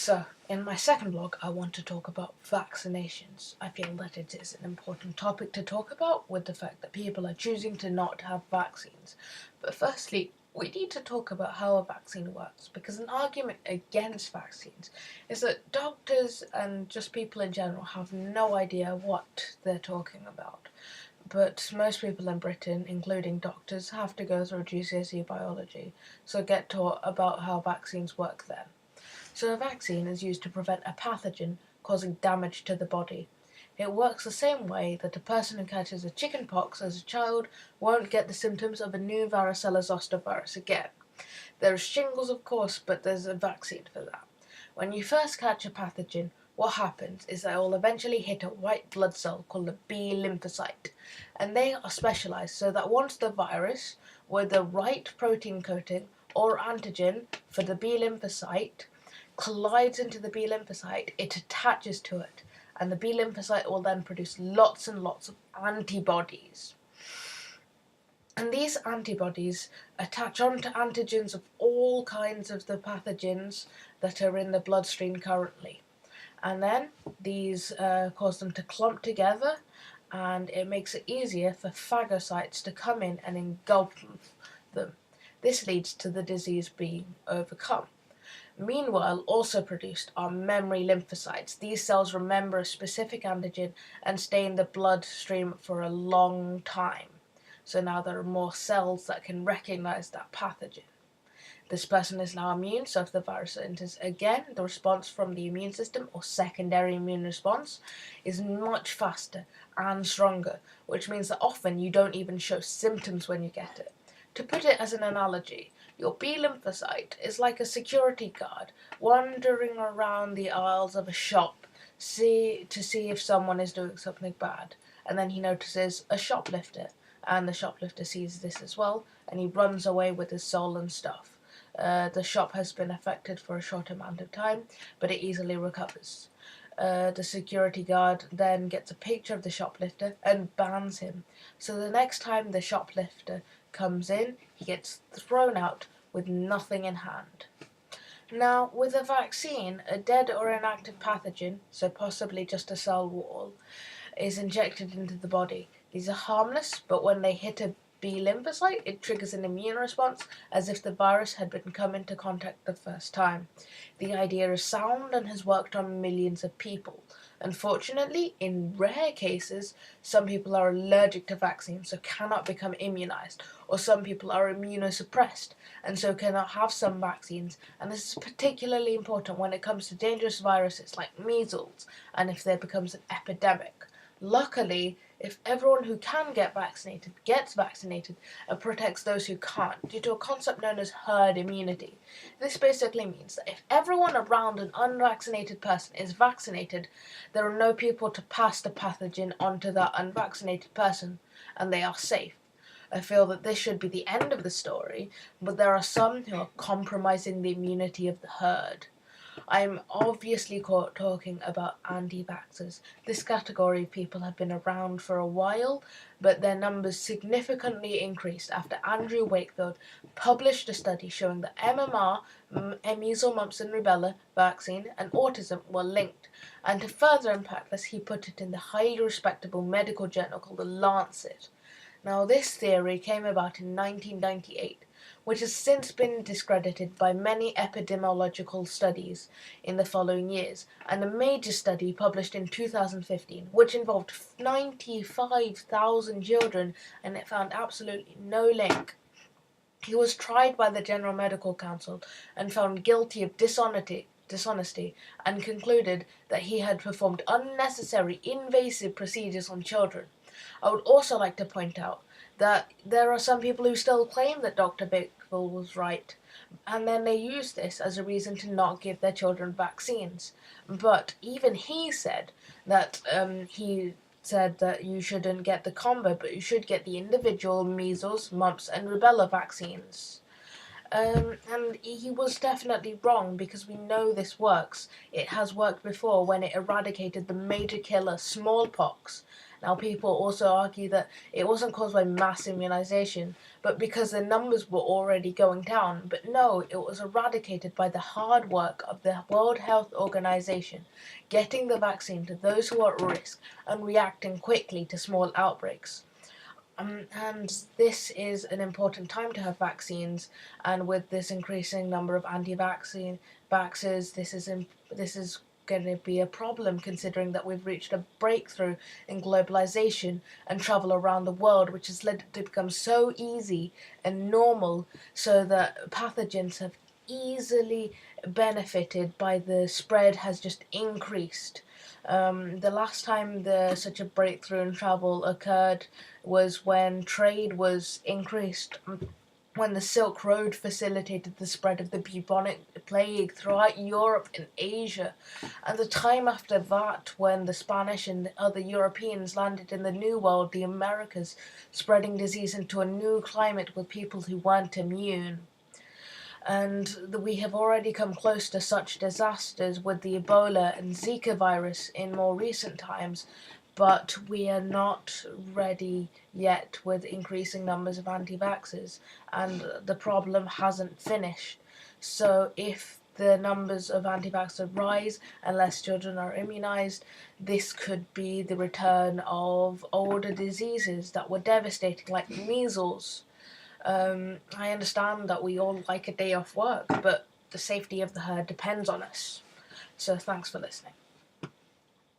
So, in my second blog, I want to talk about vaccinations. I feel that it is an important topic to talk about with the fact that people are choosing to not have vaccines. But firstly, we need to talk about how a vaccine works, because an argument against vaccines is that doctors and just people in general have no idea what they're talking about. But most people in Britain, including doctors, have to go through GCSE biology, so get taught about how vaccines work then. So a vaccine is used to prevent a pathogen causing damage to the body. It works the same way that a person who catches a chicken pox as a child won't get the symptoms of a new varicella zoster virus again. There's shingles, of course, but there's a vaccine for that. When you first catch a pathogen, what happens is that it will eventually hit a white blood cell called a B lymphocyte, and they are specialized so that once the virus, with the right protein coating or antigen for the B lymphocyte, collides into the B lymphocyte, it attaches to it, and the B lymphocyte will then produce lots and lots of antibodies. And these antibodies attach onto antigens of all kinds of the pathogens that are in the bloodstream currently. And then these cause them to clump together, and it makes it easier for phagocytes to come in and engulf them. This leads to the disease being overcome. Meanwhile, also produced are memory lymphocytes. These cells remember a specific antigen and stay in the bloodstream for a long time. So now there are more cells that can recognize that pathogen. This person is now immune, so if the virus enters again, the response from the immune system, or secondary immune response, is much faster and stronger, which means that often you don't even show symptoms when you get it. To put it as an analogy, your B lymphocyte is like a security guard wandering around the aisles of a shop to see if someone is doing something bad, and then he notices a shoplifter, and the shoplifter sees this as well, and he runs away with his stolen stuff. The shop has been affected for a short amount of time, but it easily recovers. The security guard then gets a picture of the shoplifter and bans him. So the next time the shoplifter comes in, he gets thrown out with nothing in hand. Now, with a vaccine, a dead or inactive pathogen, so possibly just a cell wall, is injected into the body. These are harmless, but when they hit a B lymphocyte, it triggers an immune response as if the virus had been come into contact the first time. The idea is sound and has worked on millions of people. Unfortunately, in rare cases, some people are allergic to vaccines, so cannot become immunized, or some people are immunosuppressed, and so cannot have some vaccines, and this is particularly important when it comes to dangerous viruses like measles, and if there becomes an epidemic. Luckily, if everyone who can get vaccinated gets vaccinated, it protects those who can't, due to a concept known as herd immunity. This basically means that if everyone around an unvaccinated person is vaccinated, there are no people to pass the pathogen onto that unvaccinated person, and they are safe. I feel that this should be the end of the story, but there are some who are compromising the immunity of the herd. I'm obviously talking about anti-vaxxers. This category of people have been around for a while, but their numbers significantly increased after Andrew Wakefield published a study showing that MMR, measles, mumps and rubella vaccine, and autism were linked. And to further impact this, he put it in the highly respectable medical journal called The Lancet. Now, this theory came about in 1998, which has since been discredited by many epidemiological studies in the following years, and a major study published in 2015, which involved 95,000 children, and it found absolutely no link. He was tried by the General Medical Council and found guilty of dishonesty, and concluded that he had performed unnecessary invasive procedures on children. I would also like to point out that there are some people who still claim that Dr. Wakefield was right, and then they use this as a reason to not give their children vaccines. But even he said that you shouldn't get the combo, but you should get the individual measles, mumps, and rubella vaccines. And he was definitely wrong, because we know this works. It has worked before when it eradicated the major killer smallpox, Now, people also argue that it wasn't caused by mass immunization, but because the numbers were already going down. But no, it was eradicated by the hard work of the World Health Organization, getting the vaccine to those who are at risk and reacting quickly to small outbreaks. And this is an important time to have vaccines, and with this increasing number of anti-vaccine vaxxers, this is going to be a problem, considering that we've reached a breakthrough in globalization and travel around the world, which has led it to become so easy and normal, so that pathogens have easily benefited by the spread has just increased. The last time such a breakthrough in travel occurred was when trade was increased, when the Silk Road facilitated the spread of the bubonic plague throughout Europe and Asia, and the time after that when the Spanish and other Europeans landed in the New World, the Americas, spreading disease into a new climate with people who weren't immune. And we have already come close to such disasters with the Ebola and Zika virus in more recent times, but we are not ready yet with increasing numbers of anti-vaxxers, and the problem hasn't finished. So if the numbers of anti-vaxxers rise and less children are immunized, this could be the return of older diseases that were devastating, like measles. I understand that we all like a day off work, but the safety of the herd depends on us. So thanks for listening.